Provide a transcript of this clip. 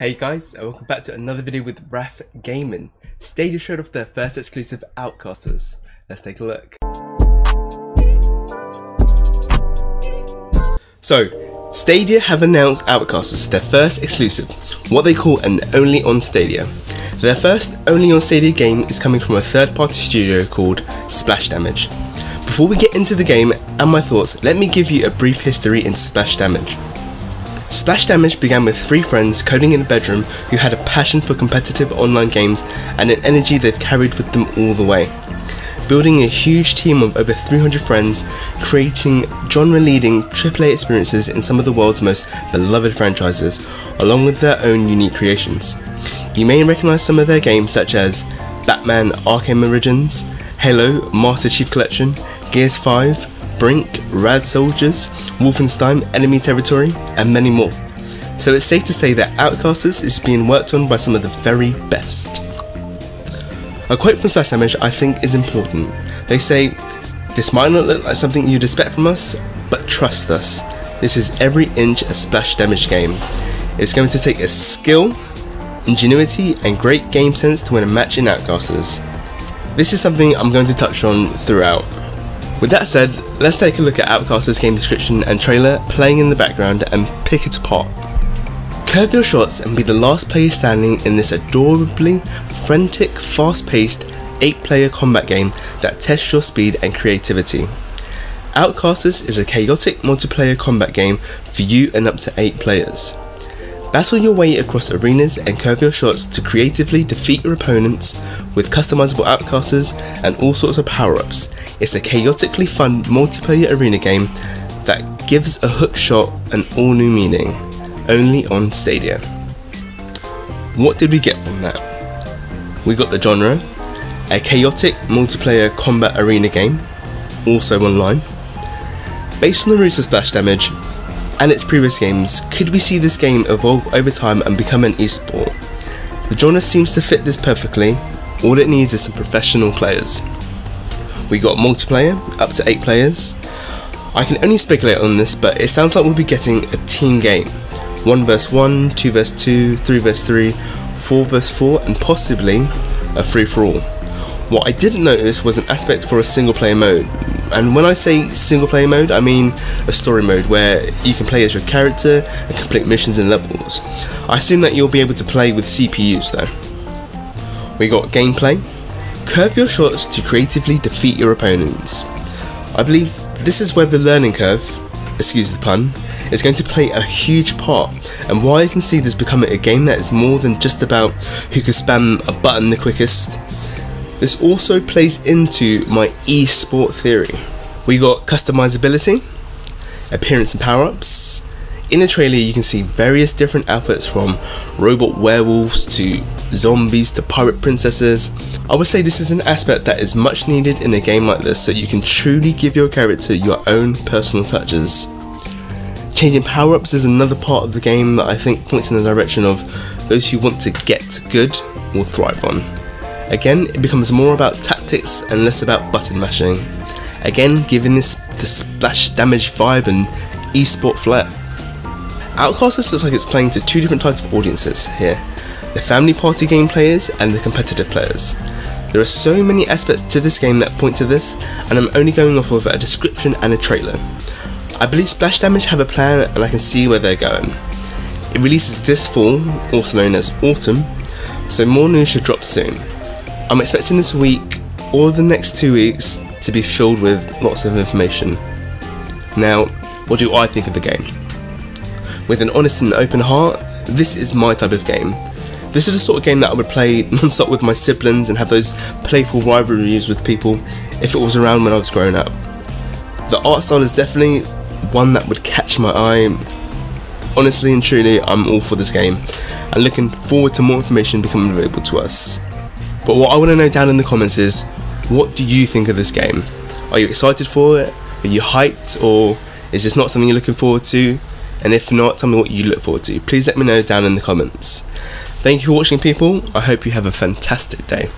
Hey guys, and welcome back to another video with Raph Gaming. Stadia showed off their first exclusive Outcasters. Let's take a look. So, Stadia have announced Outcasters, their first exclusive, what they call an only on Stadia. Their first only on Stadia game is coming from a third-party studio called Splash Damage. Before we get into the game and my thoughts, let me give you a brief history in Splash Damage. Splash Damage began with 3 friends coding in a bedroom who had a passion for competitive online games and an energy they've carried with them all the way. Building a huge team of over 300 friends, creating genre-leading AAA experiences in some of the world's most beloved franchises, along with their own unique creations. You may recognise some of their games such as Batman Arkham Origins, Halo Master Chief Collection, Gears 5, Brink, Rad Soldiers, Wolfenstein, Enemy Territory, and many more. So it's safe to say that Outcasters is being worked on by some of the very best. A quote from Splash Damage I think is important. They say, "This might not look like something you'd expect from us, but trust us, this is every inch a Splash Damage game. It's going to take a skill, ingenuity, and great game sense to win a match in Outcasters." This is something I'm going to touch on throughout. With that said, let's take a look at Outcasters' game description and trailer playing in the background and pick it apart. Curve your shots and be the last player standing in this adorably frantic, fast-paced 8-player combat game that tests your speed and creativity. Outcasters is a chaotic multiplayer combat game for you and up to 8 players. Battle your way across arenas and curve your shots to creatively defeat your opponents with customizable outcasters and all sorts of power-ups. It's a chaotically fun multiplayer arena game that gives a hook shot an all-new meaning, only on Stadia. What did we get from that? We got the genre, a chaotic multiplayer combat arena game, also online. Based on the roots of Splash Damage and its previous games, could we see this game evolve over time and become an esport? The genre seems to fit this perfectly. All it needs is some professional players. We got multiplayer, up to 8 players. I can only speculate on this, but it sounds like we'll be getting a team game. 1 vs 1, 2 vs 2, 3 vs 3, 4 vs 4, and possibly a free-for-all. What I didn't notice was an aspect for a single player mode. And when I say single player mode, I mean a story mode where you can play as your character and complete missions and levels. I assume that you'll be able to play with CPUs though. We got gameplay. Curve your shots to creatively defeat your opponents. I believe this is where the learning curve, excuse the pun, is going to play a huge part, and why I can see this becoming a game that is more than just about who can spam a button the quickest. This also plays into my esport theory. We got customizability, appearance and power-ups. In the trailer you can see various different outfits, from robot werewolves to zombies to pirate princesses. I would say this is an aspect that is much needed in a game like this, so you can truly give your character your own personal touches. Changing power-ups is another part of the game that I think points in the direction of those who want to get good will thrive on. Again, it becomes more about tactics and less about button mashing. Again, giving this the Splash Damage vibe and esport flair. Outcasters looks like it's playing to 2 different types of audiences here: the family party game players and the competitive players. There are so many aspects to this game that point to this, and I'm only going off of a description and a trailer. I believe Splash Damage have a plan, and I can see where they're going. It releases this fall, also known as autumn, so more news should drop soon. I'm expecting this week or the next 2 weeks to be filled with lots of information. Now, what do I think of the game? With an honest and open heart, this is my type of game. This is the sort of game that I would play non-stop with my siblings and have those playful rivalries with people if it was around when I was growing up. The art style is definitely one that would catch my eye. Honestly and truly, I'm all for this game and looking forward to more information becoming available to us. But what I want to know down in the comments is, what do you think of this game? Are you excited for it? Are you hyped? Or is this not something you're looking forward to? And if not, tell me what you look forward to. Please let me know down in the comments. Thank you for watching, people. I hope you have a fantastic day.